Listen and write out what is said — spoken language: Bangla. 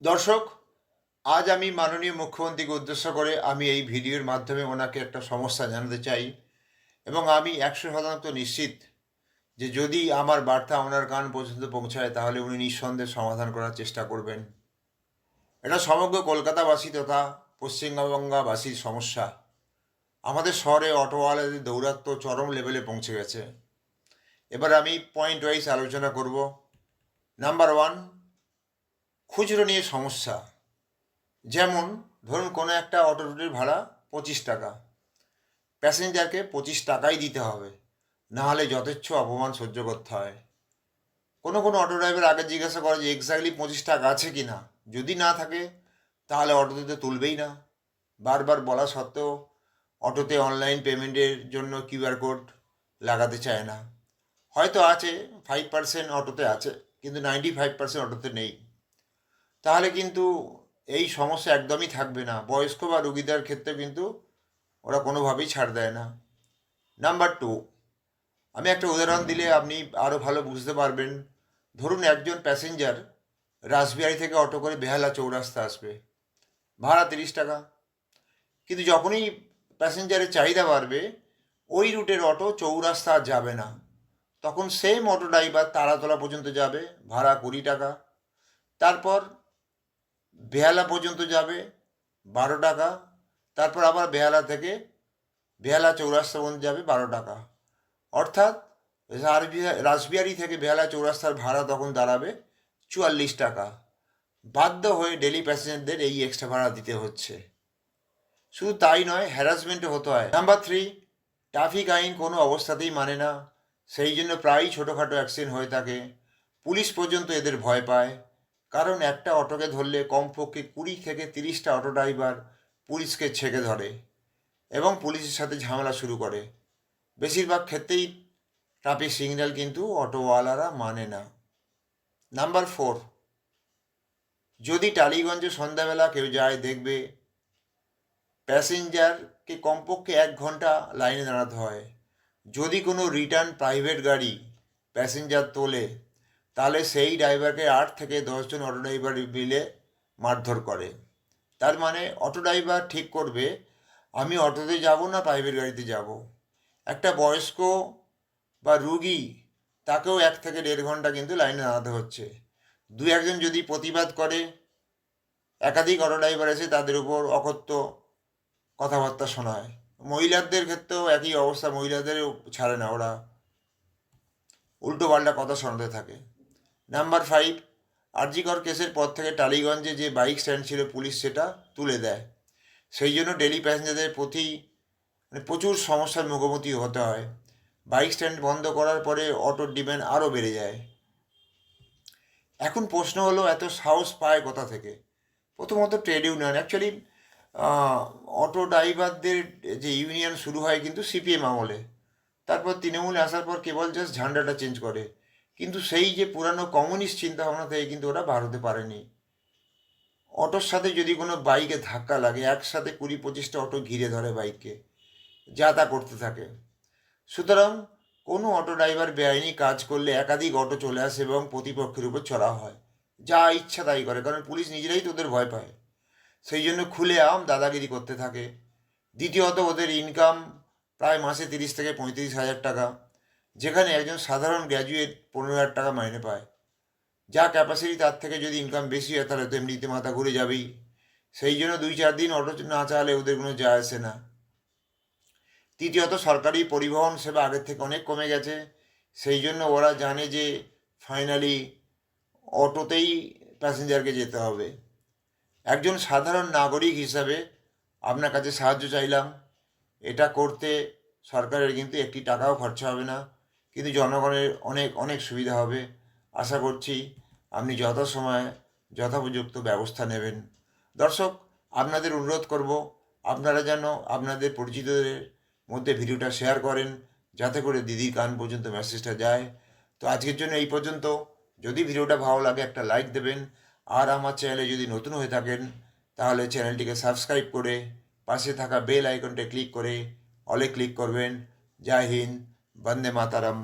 দর্শক, আজ আমি মাননীয় মুখ্যমন্ত্রীকে উদ্দেশ্য করে আমি এই ভিডিওর মাধ্যমে ওনাকে একটা সমস্যা জানাতে চাই এবং আমি 100% নিশ্চিত যে যদি আমার বার্তা ওনার কান পর্যন্ত পৌঁছায় তাহলে উনি নিঃসন্দেহে সমাধান করার চেষ্টা করবেন। এটা সমগ্র কলকাতাবাসী তথা পশ্চিমবঙ্গবাসীর সমস্যা। আমাদের শহরে অটোওয়ালাদের দৌরাত্ম্য চরম লেভেলে পৌঁছে গেছে। এবার আমি পয়েন্ট ওয়াইজ আলোচনা করব। নাম্বার ওয়ান, খুচরো নিয়ে সমস্যা। যেমন ধরুন কোনো একটা অটো রুটের ভাড়া 25 টাকা, প্যাসেঞ্জারকে 25 টাকাই দিতে হবে, না হলে যথেচ্ছ অপমান সহ্য করতে হয়। কোনো কোনো অটো ড্রাইভার আগে জিজ্ঞাসা করে যে এক্স্যাক্টলি 25 টাকা আছে কি না, যদি না থাকে তাহলে অটোতে তুলবেই না। বারবার বলা সত্ত্বেও অটোতে অনলাইন পেমেন্টের জন্য কিউআর কোড লাগাতে চায় না। হয়তো আছে 5% অটোতে আছে, কিন্তু 95% অটোতে নেই। তাহলে কিন্তু এই সমস্যা একদমই থাকবে না। বয়স্ক বা রোগীদের ক্ষেত্রে কিন্তু ওরা কোনোভাবেই ছাড় দেয় না। নাম্বার টু, আমি একটা উদাহরণ দিলে আপনি আরও ভালো বুঝতে পারবেন। ধরুন একজন প্যাসেঞ্জার রাসবিহারি থেকে অটো করে বেহালা চৌরাস্তা আসবে, ভাড়া 30 টাকা। কিন্তু যখনই প্যাসেঞ্জারের চাহিদা বাড়বে, ওই রুটের অটো চৌরাস্তা আর যাবে না। তখন সেম অটো ড্রাইভার তারাতলা পর্যন্ত যাবে, ভাড়া 20 টাকা। তারপর বেহালা পর্যন্ত যাবে, 12 টাকা। তারপর আবার বেহালা চৌরাস্তা পর্যন্ত যাবে, 12 টাকা। অর্থাৎ রাসবিহারি থেকে বেহালা চৌরাস্তার ভাড়া তখন দাঁড়াবে 44 টাকা। বাধ্য হয়ে ডেলি প্যাসেঞ্জারদের এই এক্সট্রা ভাড়া দিতে হচ্ছে। শুধু তাই নয়, হ্যারাসমেন্টও হতে হয়। নাম্বার থ্রি, ট্রাফিক আইন কোনো অবস্থাতেই মানে না। সেই জন্য প্রায়ই ছোটোখাটো অ্যাক্সিডেন্ট হয়ে থাকে। পুলিশ পর্যন্ত এদের ভয় পায়, কারণ একটা অটোকে ধরলে কমপক্ষে 20 থেকে 30টা অটো ড্রাইভার পুলিশকে ছেঁকে ধরে এবং পুলিশের সাথে ঝামেলা শুরু করে। বেশিরভাগ ক্ষেত্রেই ট্রাফিক সিগন্যাল কিন্তু অটোওয়ালারা মানে না। নাম্বার ফোর, যদি টালিগঞ্জে সন্ধ্যাবেলা কেউ যায় দেখবে প্যাসেঞ্জারকে কমপক্ষে 1 ঘন্টা লাইনে দাঁড়াতে হয়। যদি কোনো রিটার্ন প্রাইভেট গাড়ি প্যাসেঞ্জার তোলে, তাহলে সেই ড্রাইভারকে 8 থেকে 10 জন অটো ড্রাইভার মিলে মারধর করে। তার মানে অটো ড্রাইভার ঠিক করবে আমি অটোতে যাব না প্রাইভেট গাড়িতে যাব। একটা বয়স্ক বা রুগী, তাকেও 1 থেকে 1.5 ঘন্টা কিন্তু লাইনে দাঁড়াতে হচ্ছে। দু একজন যদি প্রতিবাদ করে, একাধিক অটো ড্রাইভার এসে তাদের উপর অকথ্য কথাবার্তা শোনায়। মহিলাদের ক্ষেত্রেও একই অবস্থা, মহিলাদেরও ছাড়ে না, ওরা উল্টো পাল্টা কথা শোনাতে থাকে। নাম্বার ফাইভ, আরজিকর কেসের পর থেকে টালিগঞ্জে যে বাইক স্ট্যান্ড ছিল পুলিশ সেটা তুলে দেয়। সেই জন্য ডেলি প্যাসেঞ্জারদের প্রচুর সমস্যার মুখোমুখি হতে হয়। বাইক স্ট্যান্ড বন্ধ করার পরে অটোর ডিমান্ড আরও বেড়ে যায়। এখন প্রশ্ন হলো এত সাহস পায় কোথা থেকে? প্রথমত ট্রেড ইউনিয়ন। অ্যাকচুয়ালি অটো ড্রাইভারদের যে ইউনিয়ন শুরু হয় কিন্তু সিপিএম আমলে, তারপর তৃণমূলে আসার পর কেবল জাস্ট ঝান্ডাটা চেঞ্জ করে, কিন্তু সেই যে পুরানো কমিউনিস্ট চিন্তাভাবনা থেকে কিন্তু ওরা বার হতে পারেনি। অটোর সাথে যদি কোনো বাইকে ধাক্কা লাগে, একসাথে 20-25টা অটো ঘিরে ধরে বাইককে, যা তা করতে থাকে। সুতরাং কোনো অটো ড্রাইভার বেআইনি কাজ করলে একাধিক অটো চলে আসে এবং প্রতিপক্ষের উপর চড়া হয়, যা ইচ্ছা তাই করে, কারণ পুলিশ নিজেরাই তো ওদের ভয় পায়। সেই জন্য খুলেআম দাদাগিরি করতে থাকে। দ্বিতীয়ত, ওদের ইনকাম প্রায় মাসে 30 থেকে 35 হাজার টাকা, যেখানে একজন সাধারণ গ্র্যাজুয়েট 15 হাজার টাকা মাইনে পায়। যা ক্যাপাসিটি, তার থেকে যদি ইনকাম বেশি হয় তাহলে তো এমনিতে মাথা ঘুরে যাবেই। সেই জন্য 2-4 দিন অটো না চালালে ওদের কোনো যায় আসে না। তৃতীয়ত, সরকারি পরিবহন সেবা আগের থেকে অনেক কমে গেছে। সেই জন্য ওরা জানে যে ফাইনালি অটোতেই প্যাসেঞ্জারকে যেতে হবে। একজন সাধারণ নাগরিক হিসাবে আপনার কাছে সাহায্য চাইলাম। এটা করতে সরকারের কিন্তু একটি টাকাও খরচা হবে না, কিন্তু জনগণের অনেক অনেক সুবিধা হবে। আশা করছি আপনি যথাসময়ে যথোপযুক্ত ব্যবস্থা নেবেন। দর্শক, আপনাদের অনুরোধ করব আপনারা যেন আপনাদের পরিচিতদের মধ্যে ভিডিওটা শেয়ার করেন, যাতে করে দিদির কান পর্যন্ত মেসেজটা যায়। তো আজকের জন্য এই পর্যন্ত। যদি ভিডিওটা ভালো লাগে একটা লাইক দেবেন, আর আমার চ্যানেলে যদি নতুন হয়ে থাকেন তাহলে চ্যানেলটিকে সাবস্ক্রাইব করে পাশে থাকা বেল আইকনটা ক্লিক করে অলে ক্লিক করবেন। জয় হিন্দ, বন্দে মাতারম।